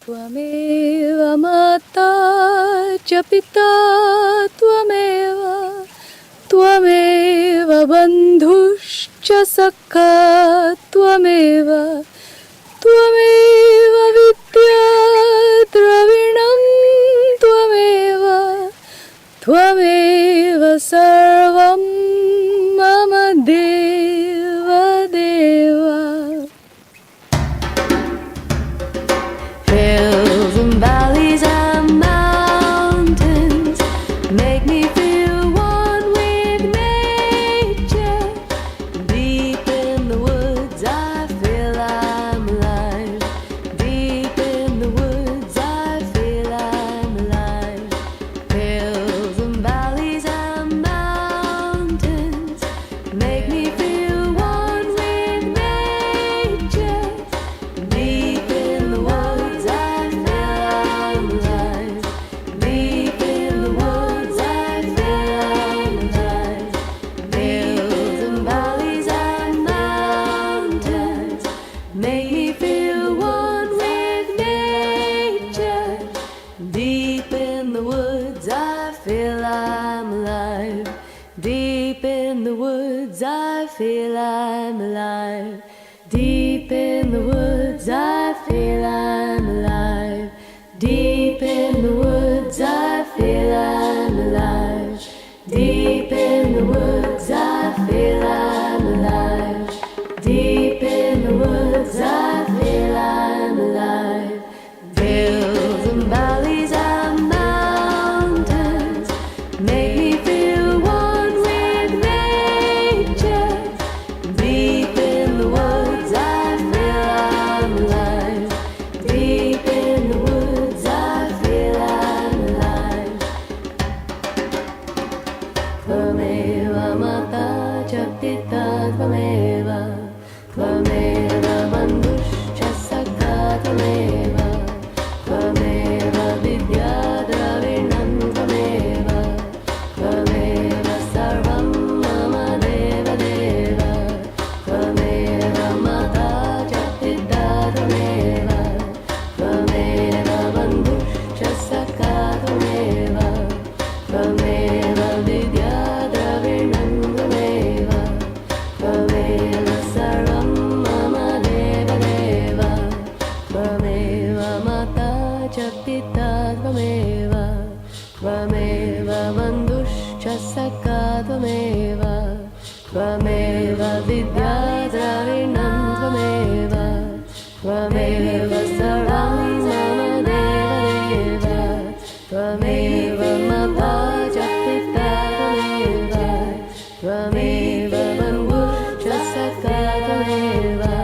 त्वमेव माता च पिता त्वमेव त्वमेव बन्धुश्च सखा त्वमेव त्वमेव विद्या द्रविणं त्वमेव त्वमेव सर्वं मम देव देव. Hills and valleys and mountains make me feel one with nature. Deep in the woods I feel I'm alive. Deep in the woods I feel I'm alive. Hills and valleys and mountains make me feel one with nature. Deep in the woods I feel I'm alive. Deep in the woods I feel I'm alive. Hills and valleys and mountains make me feel one with nature. Deep in the woods I feel I'm alive. Deep in the woods I feel I'm alive. Deep in the woods I feel I'm alive. Deep in the woods I feel I'm alive. Deep in the woods I feel I'm alive. Deep in the woods I feel I'm alive. Hills and valleys and mountains make me feel one with nature. Deep in the woods I feel I'm alive. Deep in the woods I feel I'm alive. Tvameva mata cha pita tvameva tvameva bandhuscha sakha tvameva tvameva vidya dravinam tvameva tvameva sarvam mama deva deva tvameva mata cha pita tvameva tvameva bandhuscha sakha tvameva tvameva vidya dravinam tvameva tvameva sarvam mama deva deva tvameva mata cha pita tvameva tvameva bandhuscha sakha tvameva tvameva vidya dravinam tvameva tvameva sarvam mama deva deva tvameva mata cha pita tvameva tvameva bandhuscha sakha tvameva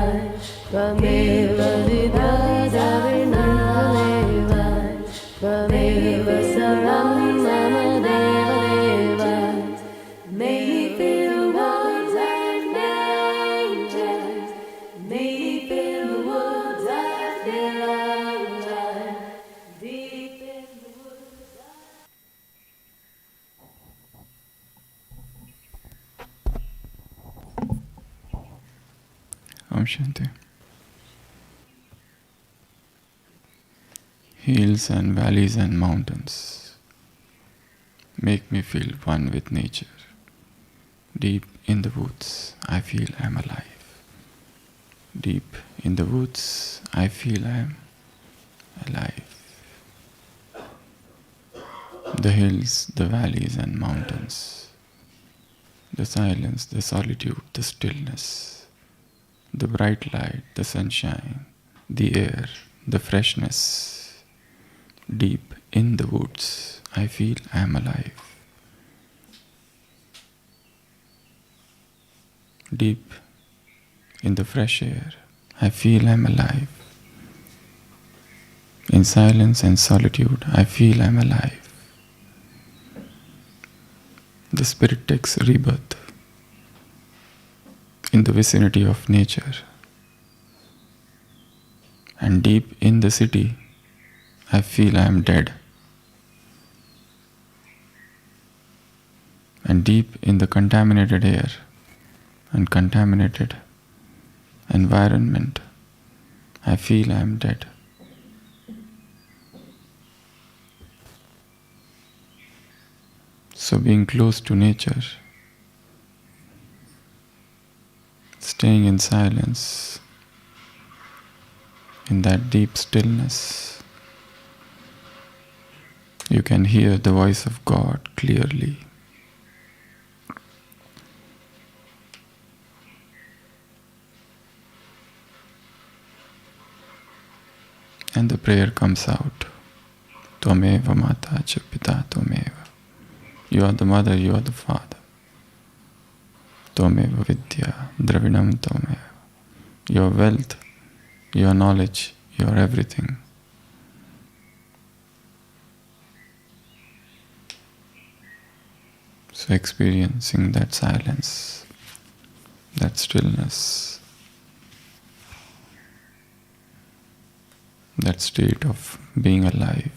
tvameva vidya dravinam tvameva tvameva sarvam mama deva deva. Make me feel one with nature. Deep in the woods I feel I'm alive. Deep in the woods Om Shanti. Hills and valleys and mountains make me feel one with nature. Deep in the woods, I feel I'm alive. Deep in the woods, I feel I'm alive. The hills, the valleys and mountains, the silence, the solitude, the stillness, the bright light, the sunshine, the air, the freshness. Deep in the woods, I feel I am alive. Deep in the fresh air, I feel I am alive. In silence and solitude, I feel I am alive. The spirit takes rebirth in the vicinity of nature. And deep in the city, I feel I am dead. And deep in the contaminated air and contaminated environment, I feel I am dead. So being close to nature, staying in silence, in that deep stillness, you can hear the voice of God clearly. And the prayer comes out. Tvameva mata cha pita tvameva. You are the mother, you are the father. Tvameva vidya dravinam tvameva. Your wealth, your knowledge, your everything. So experiencing that silence, that stillness, that state of being alive.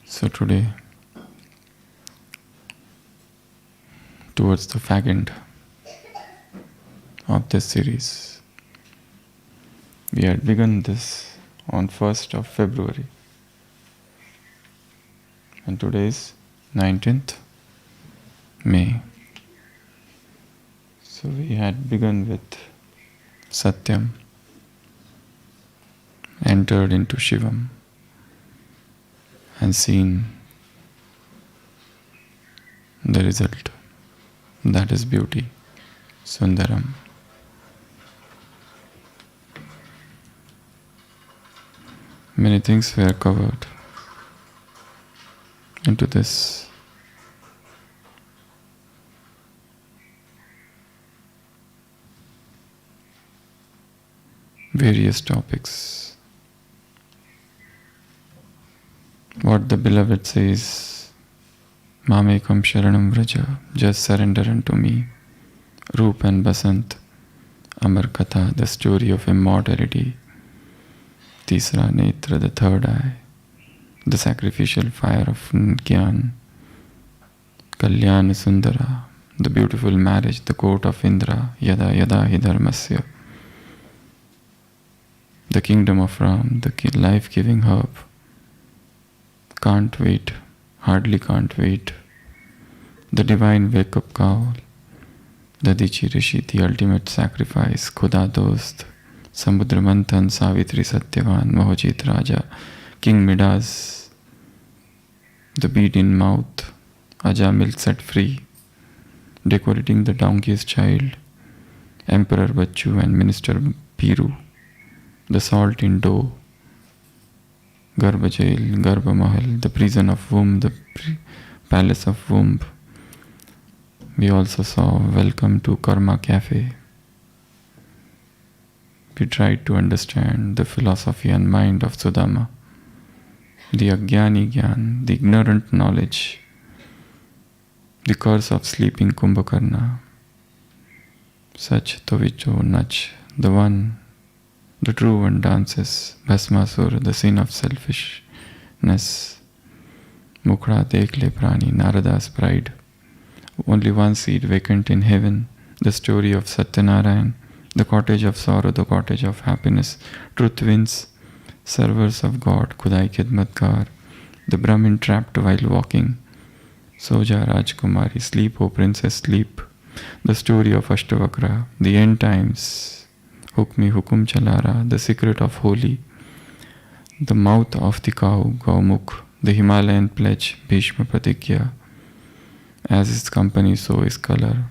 So today, towards the fag end of this series, we had begun this on 1st of February, and today is 19th May. So we had begun with Satyam, entered into Shivam, and seen the result, that is beauty, Sundaram. Many things were covered into this. Various topics. What the beloved says, Mamekam Sharanam Vraja, just surrender unto me. Roop and Basant, Amar Katha, the story of immortality. Tisra Netra, the third eye. The sacrificial fire of Gyan. Kalyana Sundara, the beautiful marriage, the court of Indra. Yada Yada Hi Dharmasya. The kingdom of Ram, the life-giving herb. Can't wait, hardly can't wait. The divine wake-up call, the Dichi Rishi, the ultimate sacrifice, Khuda Dost, Samudra Manthan, Savitri Satyavan, Mohojit Raja, King Midas, the bead in mouth, Ajamil set free, decorating the donkey's child, Emperor Bachu and Minister Piru, the salt in dough, Garbha jail, Garbha Mahal, the prison of womb, the palace of womb. We also saw Welcome to Karma Cafe. We tried to understand the philosophy and mind of Sudama, the Agyani Gyan, the ignorant knowledge, the curse of sleeping Kumbhakarna, Sach Tovicho Nach, the one, the true one dances, Bhasmasur, the sin of selfishness, Mukhra Dekle Prani, Narada's pride, only one seat vacant in heaven, the story of Satyanarayan, the cottage of sorrow, the cottage of happiness, truth wins, servers of God, Khudai Khidmatkar, the Brahmin trapped while walking, Soja Rajkumari, sleep, O princess, sleep, the story of Ashtavakra, the end times, Hukmi Hukum Chalara, the secret of holy, the mouth of the cow, Gaumukh, the Himalayan pledge, Bhishma Pratigya, as is company, so is color.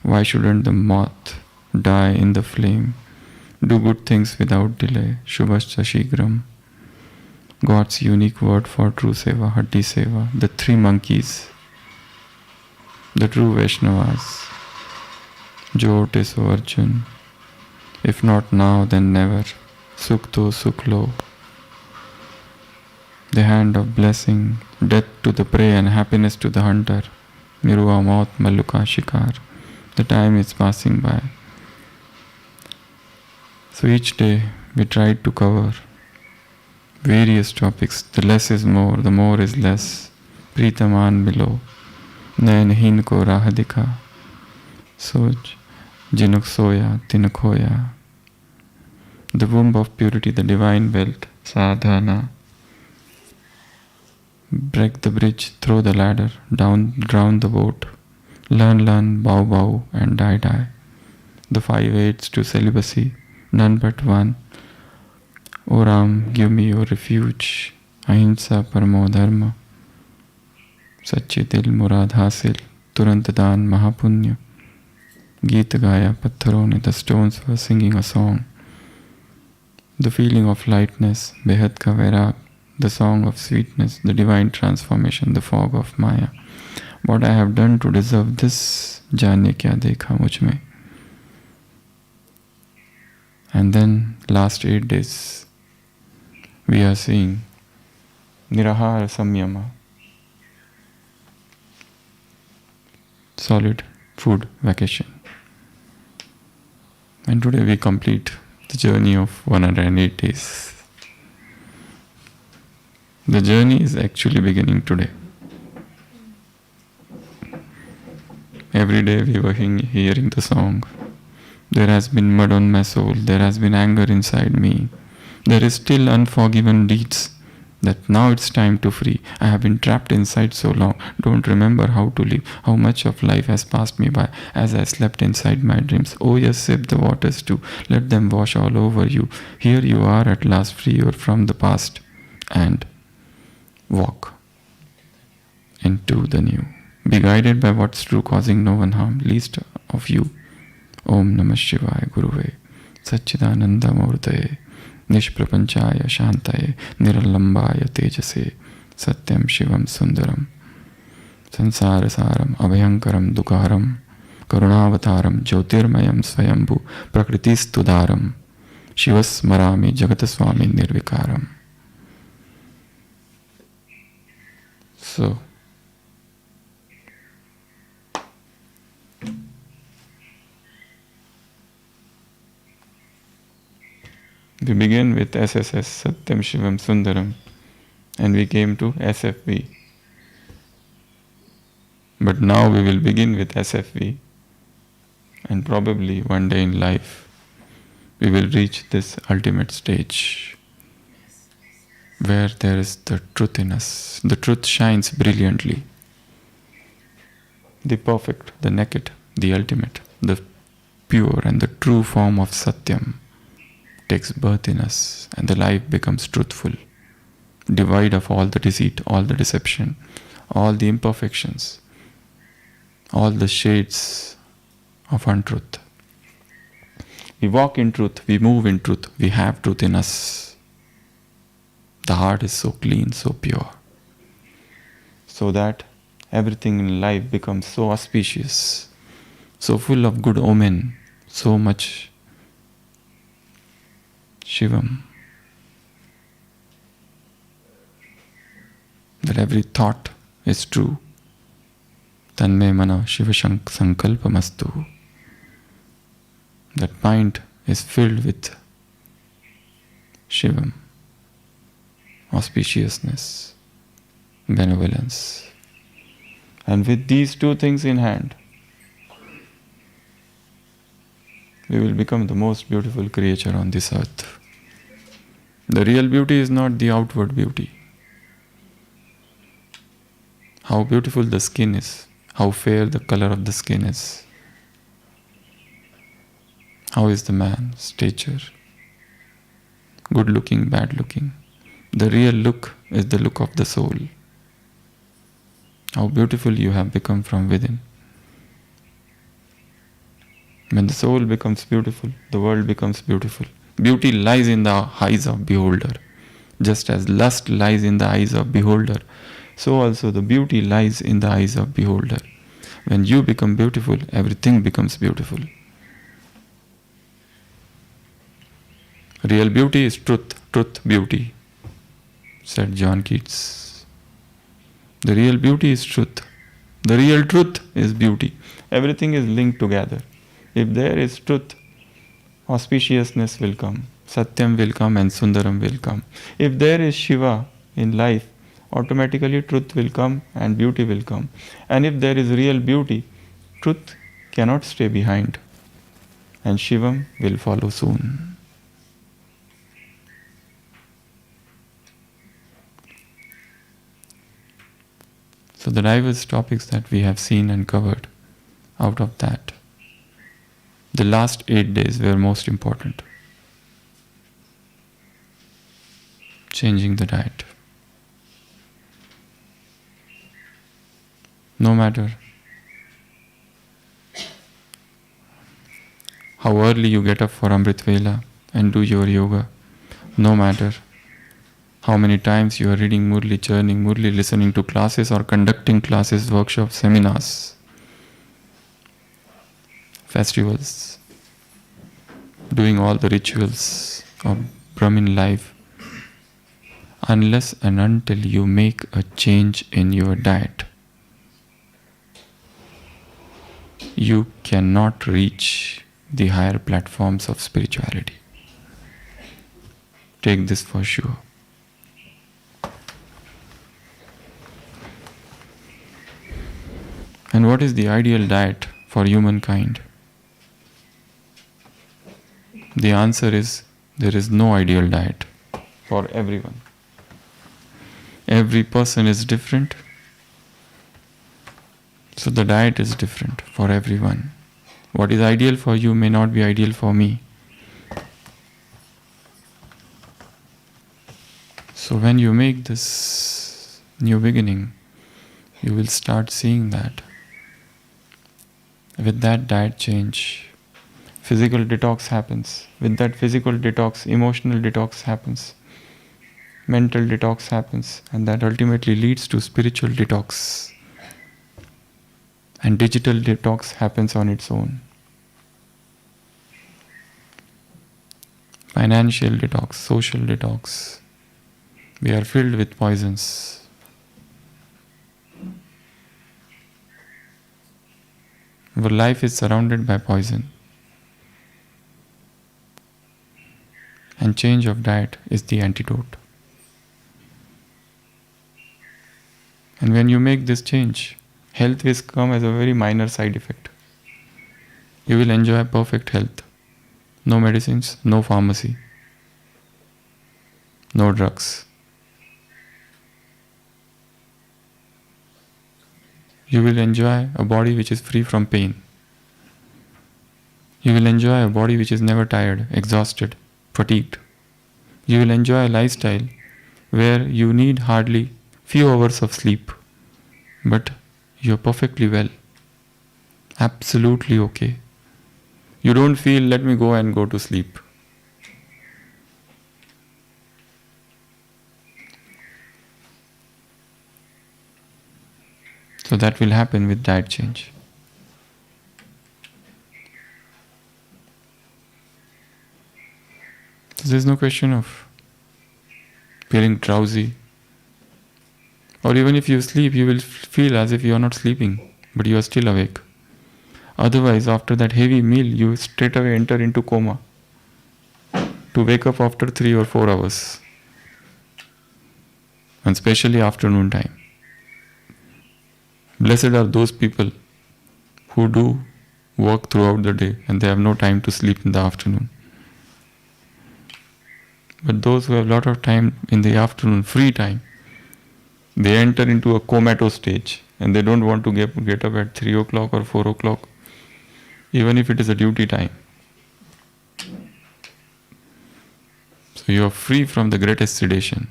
Why shouldn't the moth die in the flame? Do good things without delay, Shubhascha Shigram. God's unique word for true seva, Haddi Seva, the three monkeys, the true Vaishnavas, Jote so Arjun. If not now, then never. Sukto Suklo. The hand of blessing, death to the prey and happiness to the hunter. Mirua Maut Maluka Shikar. The time is passing by. So each day we tried to cover various topics. The less is more, the more is less. Pritaman below. Nain hin ko rah dikha. So Jinuk soya, tinuk hoya. The womb of purity, the divine wealth, sadhana. Break the bridge, throw the ladder, drown the boat. Learn, bow, bow, and die. The 5 aids to celibacy, none but one. O Ram, give me your refuge. Ahimsa paramo dharma. सच्चे दिल मुराद हासिल तुरंत दान महापुण्य गीत गाया पत्थरों ने the stones were singing a song. The feeling of lightness, बेहद का वैराग, the song of sweetness, the divine transformation, the fog of Maya. What I have done to deserve this, जाने क्या देखा मुझ में. And then last 8 days we are seeing Nirahara Samyama, solid food vacation. And today we complete the journey of 108 days. The journey is actually beginning today. Every day we were hearing the song. There has been mud on my soul. There has been anger inside me. There is still unforgiven deeds that now it's time to free. I have been trapped inside so long. Don't remember how to live. How much of life has passed me by as I slept inside my dreams. Oh yes, sip the waters too. Let them wash all over you. Here you are at last, free from the past, and walk into the new. Be guided by what's true, causing no one harm, least of you. Om Namah Shivaya Guruve Sat-Chit-Anand Murtaye Nishprapanchaya Shantaye Niralambaya Tejase Satyam Shivam Sundaram Sansarasaram Abhayankaram Dukaram Karunavataram Jyotirmayam Swayambhu Prakritistudaram Shivasmarami Jagataswami Nirvikaram. So, we began with SSS, Satyam Shivam Sundaram, and we came to SFV. But now we will begin with SFV, and probably one day in life we will reach this ultimate stage where there is the truth in us. The truth shines brilliantly. The perfect, the naked, the ultimate, the pure and the true form of Satyam takes birth in us, and the life becomes truthful, devoid of all the deceit, all the deception, all the imperfections, all the shades of untruth. We walk in truth, we move in truth, we have truth in us. The heart is so clean, so pure, so that everything in life becomes so auspicious, so full of good omen, so much Shivam, that every thought is true. Tanme mana Shiva sankalpamastu. That mind is filled with Shivam, auspiciousness, benevolence. And with these two things in hand, we will become the most beautiful creature on this earth. The real beauty is not the outward beauty. How beautiful the skin is, how fair the color of the skin is. How is the man, stature, good looking, bad looking. The real look is the look of the soul. How beautiful you have become from within. When the soul becomes beautiful, the world becomes beautiful. Beauty lies in the eyes of beholder. Just as lust lies in the eyes of beholder, so also the beauty lies in the eyes of beholder. When you become beautiful, everything becomes beautiful. Real beauty is truth, truth, beauty, said John Keats. The real beauty is truth. The real truth is beauty. Everything is linked together. If there is truth, auspiciousness will come, Satyam will come, and Sundaram will come. If there is Shiva in life, automatically truth will come and beauty will come. And if there is real beauty, truth cannot stay behind. and Shivam will follow soon. So the diverse topics that we have seen and covered, out of that, the last 8 days were most important. Changing the diet. No matter how early you get up for Amrit Vela and do your yoga, no matter how many times you are reading Murli, churning Murli, listening to classes or conducting classes, workshops, seminars, festivals, doing all the rituals of Brahmin life, unless and until you make a change in your diet, you cannot reach the higher platforms of spirituality. Take this for sure. And what is the ideal diet for humankind? The answer is there is no ideal diet for everyone. Every person is different, so the diet is different for everyone. What is ideal for you may not be ideal for me. So when you make this new beginning, you will start seeing that with that diet change, physical detox happens. With that physical detox, emotional detox happens. Mental detox happens, and that ultimately leads to spiritual detox. And digital detox happens on its own. Financial detox, social detox. We are filled with poisons. Our life is surrounded by poison. And change of diet is the antidote. And when you make this change, health will come as a very minor side effect. You will enjoy perfect health. No medicines, no pharmacy, no drugs. You will enjoy a body which is free from pain. You will enjoy a body which is never tired, exhausted, fatigued. You will enjoy a lifestyle where you need hardly few hours of sleep, but you're perfectly well, absolutely okay. You don't feel, let me go and go to sleep. So that will happen with diet change. So there's no question of feeling drowsy. Or even if you sleep, you will feel as if you are not sleeping, but you are still awake. Otherwise, after that heavy meal, you straight away enter into coma to wake up after 3 or 4 hours. And especially afternoon time. Blessed are those people who do work throughout the day and they have no time to sleep in the afternoon. But those who have a lot of time in the afternoon, free time, they enter into a comatose stage and they don't want to get up at 3 o'clock or 4 o'clock, even if it is a duty time. So you are free from the greatest sedation.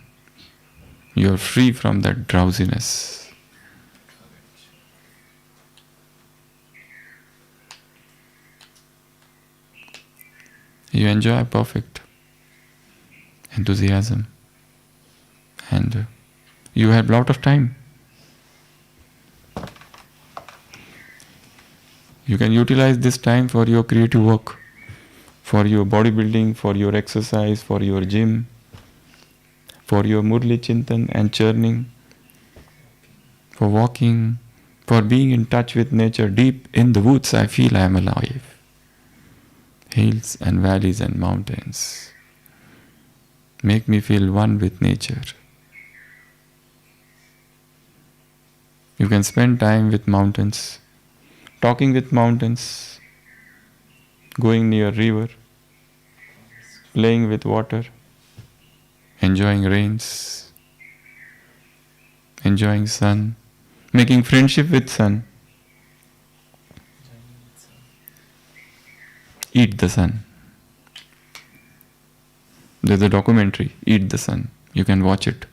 You are free from that drowsiness. You enjoy perfect enthusiasm and you have a lot of time. You can utilize this time for your creative work, for your bodybuilding, for your exercise, for your gym, for your Murli Chintan and churning, for walking, for being in touch with nature. Deep in the woods I feel I am alive. Hills and valleys and mountains make me feel one with nature. You can spend time with mountains, talking with mountains, going near river, playing with water, enjoying rains, enjoying sun, making friendship with sun. Eat the sun. There's a documentary, Eat the Sun. You can watch it.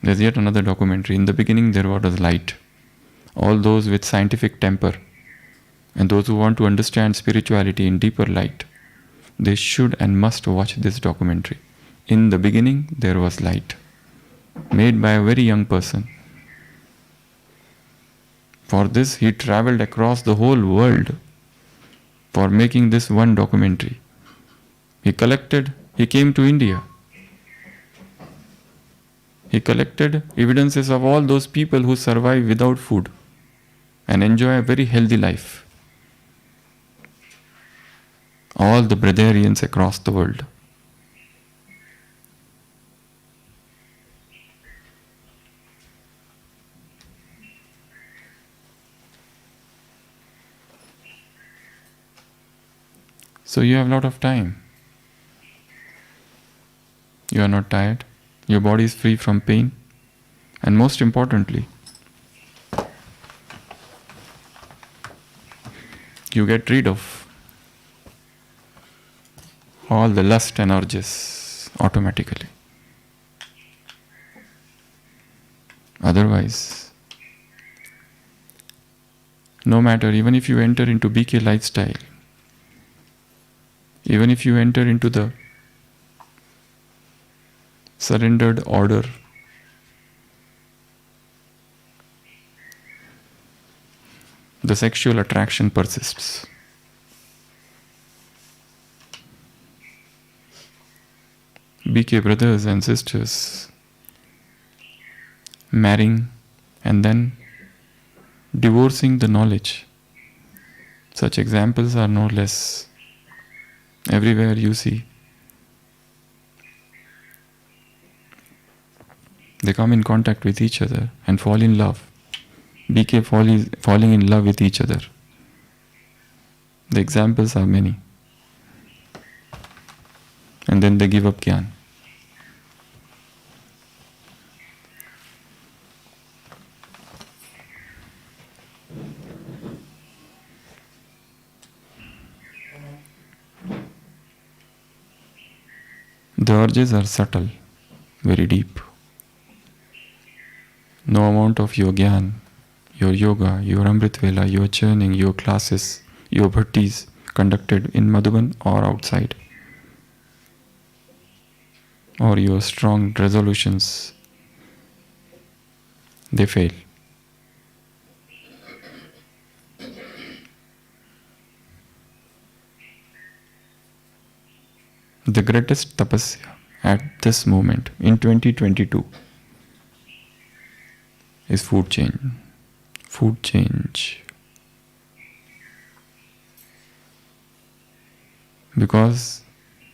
There's yet another documentary. In the beginning there was light. All those with scientific temper and those who want to understand spirituality in deeper light, they should and must watch this documentary. In the beginning there was light, made by a very young person. For this he traveled across the whole world for making this one documentary. He came to India. He collected evidences of all those people who survive without food and enjoy a very healthy life. All the breatharians across the world. So you have a lot of time. You are not tired. Your body is free from pain. And most importantly, you get rid of all the lust and urges automatically. Otherwise, no matter, even if you enter into BK lifestyle, even if you enter into the surrendered order, the sexual attraction persists. BK brothers and sisters marrying and then divorcing the knowledge. Such examples are no less. Everywhere you see. They come in contact with each other and fall in love. BK falling in love with each other. The examples are many. And then they give up Gyan. The urges are subtle, very deep. No amount of your Gyan, your yoga, your Amrit Vela, your churning, your classes, your bhattis conducted in Madhuban or outside, or your strong resolutions, they fail. The greatest tapasya at this moment in 2022 is food change. Food change. Because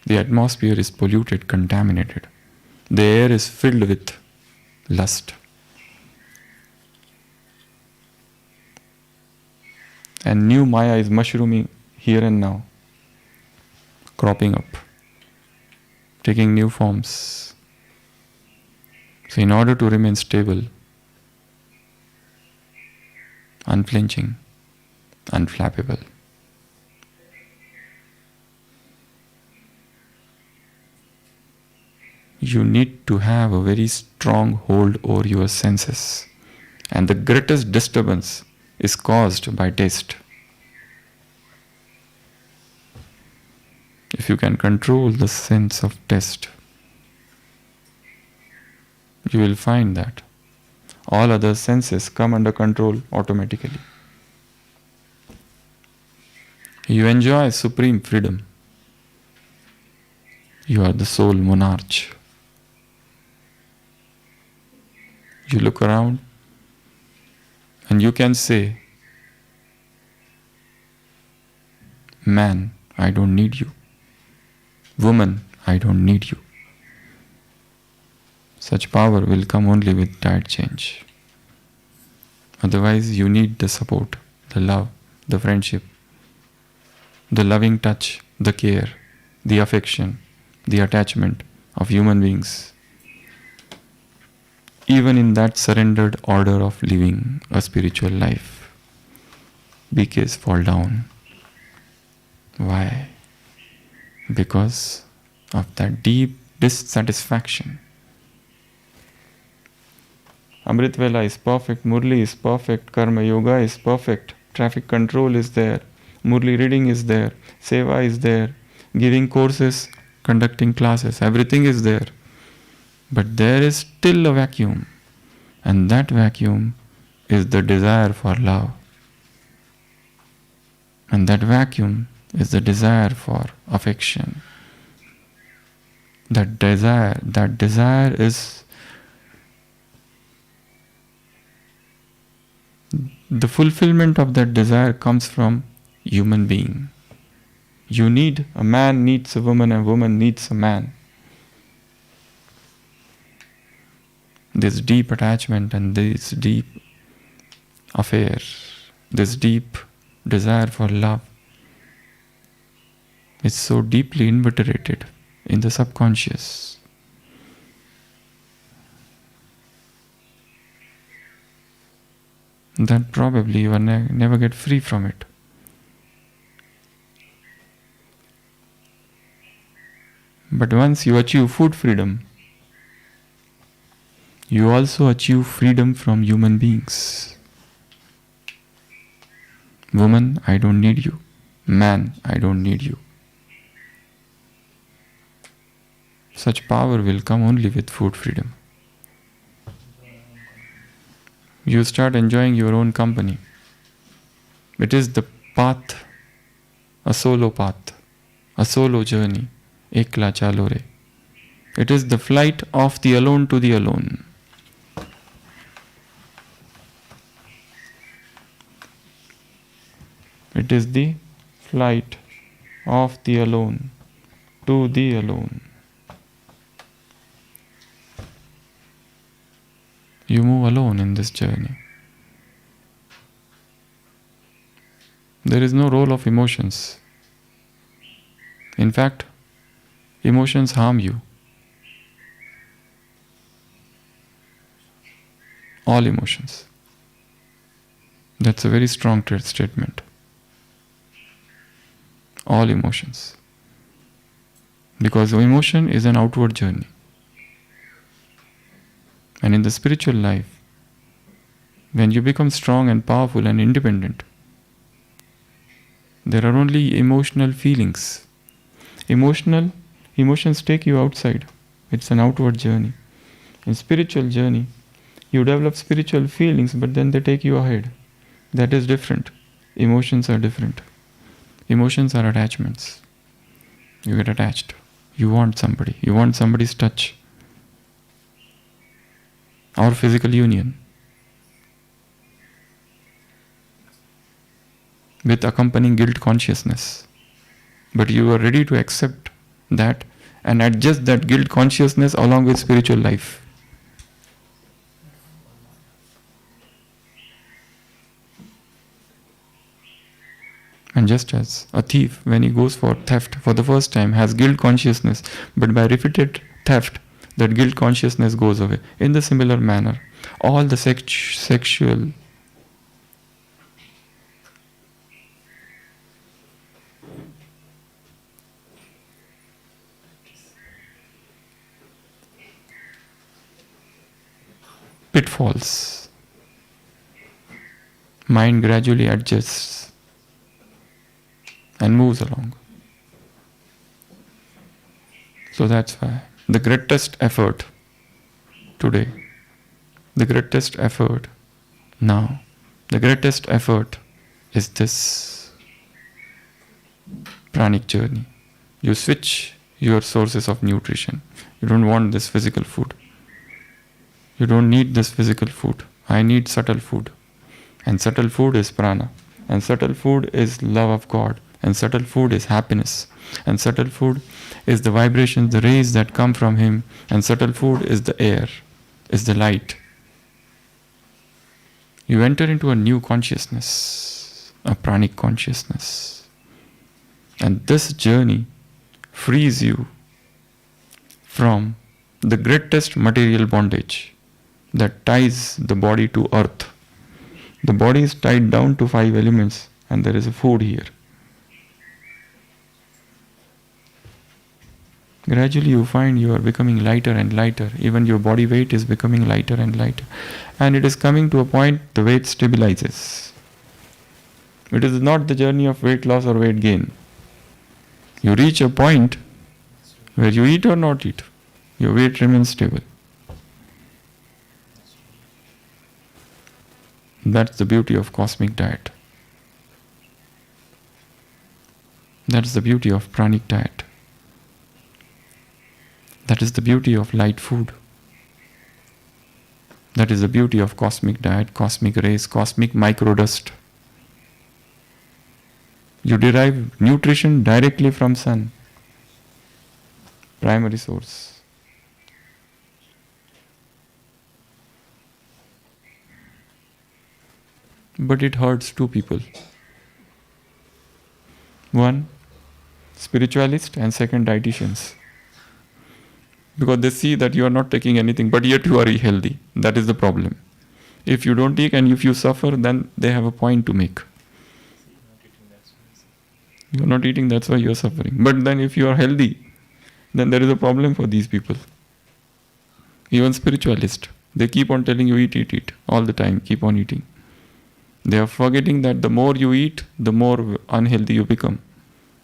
the atmosphere is polluted, contaminated. The air is filled with lust. And new Maya is mushrooming here and now, cropping up, taking new forms. So in order to remain stable, unflinching, unflappable, you need to have a very strong hold over your senses. And the greatest disturbance is caused by taste. If you can control the sense of taste, you will find that all other senses come under control automatically. You enjoy supreme freedom. You are the soul monarch. You look around and you can say, man, I don't need you. Woman, I don't need you. Such power will come only with diet change. Otherwise, you need the support, the love, the friendship, the loving touch, the care, the affection, the attachment of human beings. Even in that surrendered order of living a spiritual life, BKs fall down. Why? Because of that deep dissatisfaction. Amrit Vela is perfect, Murli is perfect, Karma Yoga is perfect, traffic control is there, Murli reading is there, Seva is there, giving courses, conducting classes, everything is there. But there is still a vacuum, and that vacuum is the desire for love. And that vacuum is the desire for affection. That desire is the fulfillment of that desire comes from human being. A man needs a woman, a woman needs a man. This deep attachment and this deep affair, this deep desire for love is so deeply invigorated in the subconscious. That probably you will never get free from it. But once you achieve food freedom, you also achieve freedom from human beings. Woman, I don't need you. Man, I don't need you. Such power will come only with food freedom. You start enjoying your own company. It is the path, a solo path, a solo journey. Ekla chalo re. It is the flight of the alone to the alone. It is the flight of the alone to the alone. You move alone in this journey. There is no role of emotions. In fact, emotions harm you. All emotions. That's a very strong statement. All emotions. Because emotion is an outward journey. And in the spiritual life, when you become strong and powerful and independent, there are only emotional feelings. Emotions take you outside. It's an outward journey. In spiritual journey, you develop spiritual feelings, but then they take you ahead. That is different. Emotions are different. Emotions are attachments. You get attached. You want somebody. You want somebody's touch. Or physical union. With accompanying guilt consciousness. But you are ready to accept that and adjust that guilt consciousness along with spiritual life. And just as a thief, when he goes for theft for the first time, has guilt consciousness, but by repeated theft, that guilt consciousness goes away. In the similar manner, all the sexual pitfalls, mind gradually adjusts and moves along. So that's why the greatest effort today, the greatest effort now, the greatest effort is this pranic journey. You switch your sources of nutrition. You don't want this physical food. You don't need this physical food. I need subtle food. And subtle food is prana. And subtle food is love of God. And subtle food is happiness. And subtle food is the vibrations, the rays that come from Him. And subtle food is the air, is the light. You enter into a new consciousness, a pranic consciousness. And this journey frees you from the greatest material bondage that ties the body to earth. The body is tied down to 5 elements, and there is a food here. Gradually you find you are becoming lighter and lighter. Even your body weight is becoming lighter and lighter. And it is coming to a point the weight stabilizes. It is not the journey of weight loss or weight gain. You reach a point where you eat or not eat, your weight remains stable. That's the beauty of cosmic diet. That's the beauty of pranic diet. That is the beauty of light food. That is the beauty of cosmic diet, cosmic rays, cosmic microdust. You derive nutrition directly from sun, primary source. But it hurts 2 people. One, spiritualist, and second, dietitians. Because they see that you are not taking anything, but yet you are healthy. That is the problem. If you don't take and if you suffer, then they have a point to make. You are not eating, that's why you are suffering. But then if you are healthy, then there is a problem for these people. Even spiritualists, they keep on telling you eat all the time, keep on eating. They are forgetting that the more you eat, the more unhealthy you become.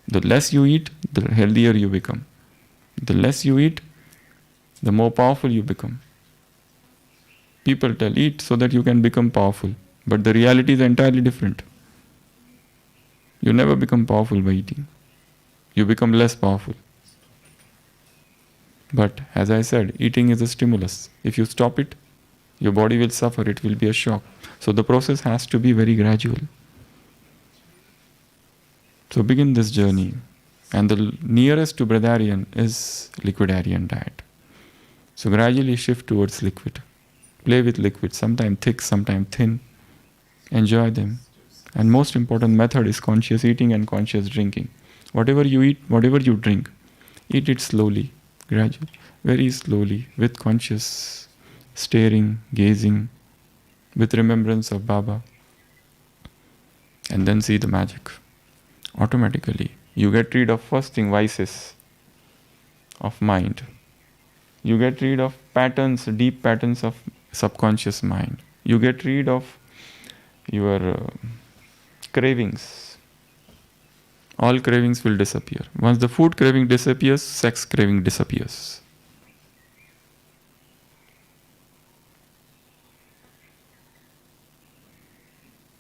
The less you eat, the healthier you become. The less you eat, the more powerful you become. People tell eat so that you can become powerful. But the reality is entirely different. You never become powerful by eating. You become less powerful. But as I said, eating is a stimulus. If you stop it, your body will suffer, it will be a shock. So the process has to be very gradual. So begin this journey. And the nearest to breatharian is liquidarian diet. So gradually shift towards liquid. Play with liquid, sometimes thick, sometimes thin. Enjoy them. And most important method is conscious eating and conscious drinking. Whatever you eat, whatever you drink, eat it slowly, gradually, very slowly, with conscious staring, gazing, with remembrance of Baba. And then see the magic. Automatically, you get rid of first thing, vices of mind. You get rid of patterns, deep patterns of subconscious mind. You get rid of your cravings. All cravings will disappear. Once the food craving disappears, sex craving disappears.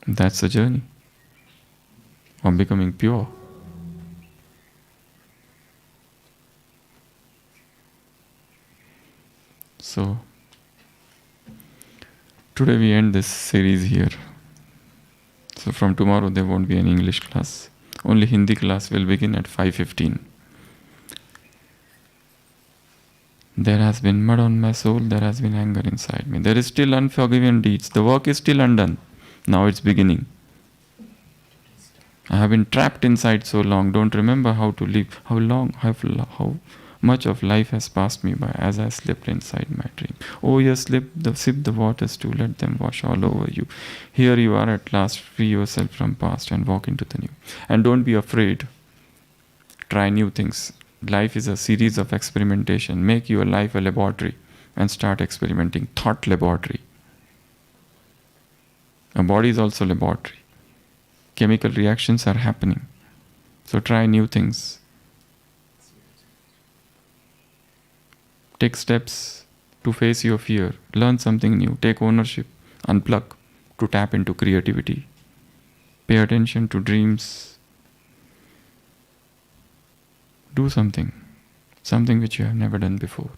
That's the journey of becoming pure. So, today we end this series here. So from tomorrow there won't be any English class. Only Hindi class will begin at 5:15. There has been mud on my soul, there has been anger inside me. There is still unforgiven deeds. The work is still undone. Now it's beginning. I have been trapped inside so long, don't remember how to live. How much of life has passed me by as I slipped inside my dream. Oh, yes, sip the waters too, let them wash all over you. Here you are at last, free yourself from past and walk into the new. And don't be afraid. Try new things. Life is a series of experimentation. Make your life a laboratory and start experimenting. Thought laboratory. A body is also a laboratory. Chemical reactions are happening. So try new things. Take steps to face your fear. Learn something new. Take ownership. Unplug to tap into creativity. Pay attention to dreams. Do something which you have never done before.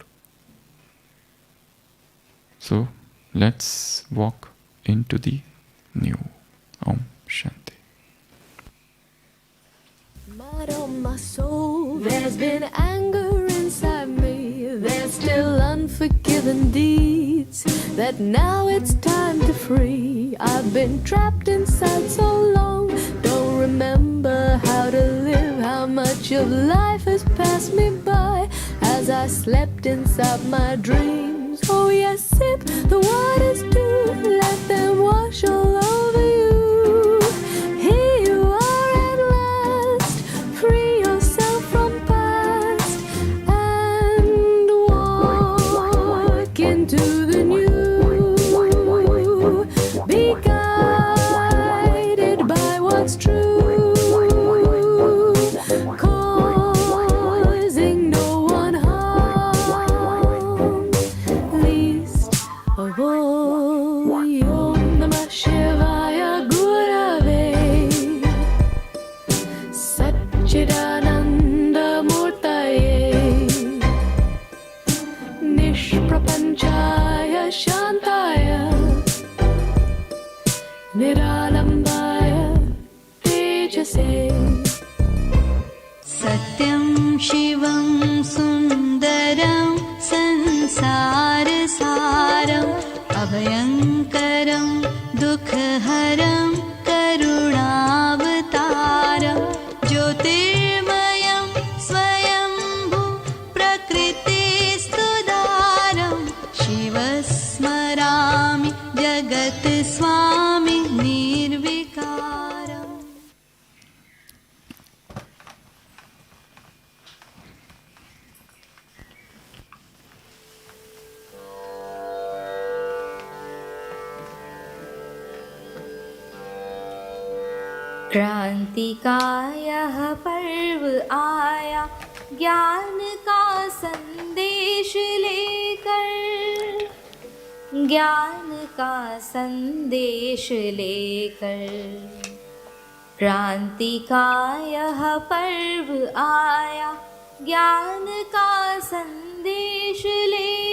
So let's walk into the new. Om Shanti. Mud on my soul, there's been anger inside me, there's still unforgiveness. unforgiven deeds that now it's time to free. I've been trapped inside so long, don't remember how to live. How much of life has passed me by as I slept inside my dreams. Oh yes, sip the waters too, let them wash all over you. Here you are at last, free yourself from past and walk into the new. Be guided by what's true, causing no one harm, least of all. Om Namah Shivaya Gurave Sat-Chit-Ananda Murtaye Nishprapanchaya Shantaya Niralambaya Tejase. Satyam Shivam Sundaram Sansarasaram Abhayankaram Dukhaharam Karunavataram Jyotirmayam Swayambhu Prakritistudaram Shivasmarami Jagat Swami Nirvikaram. क्रांति का यह पर्व आया ज्ञान का संदेश लेकर, ज्ञान का संदेश लेकर। क्रांति का यह पर्व आया ज्ञान का संदेश लेकर।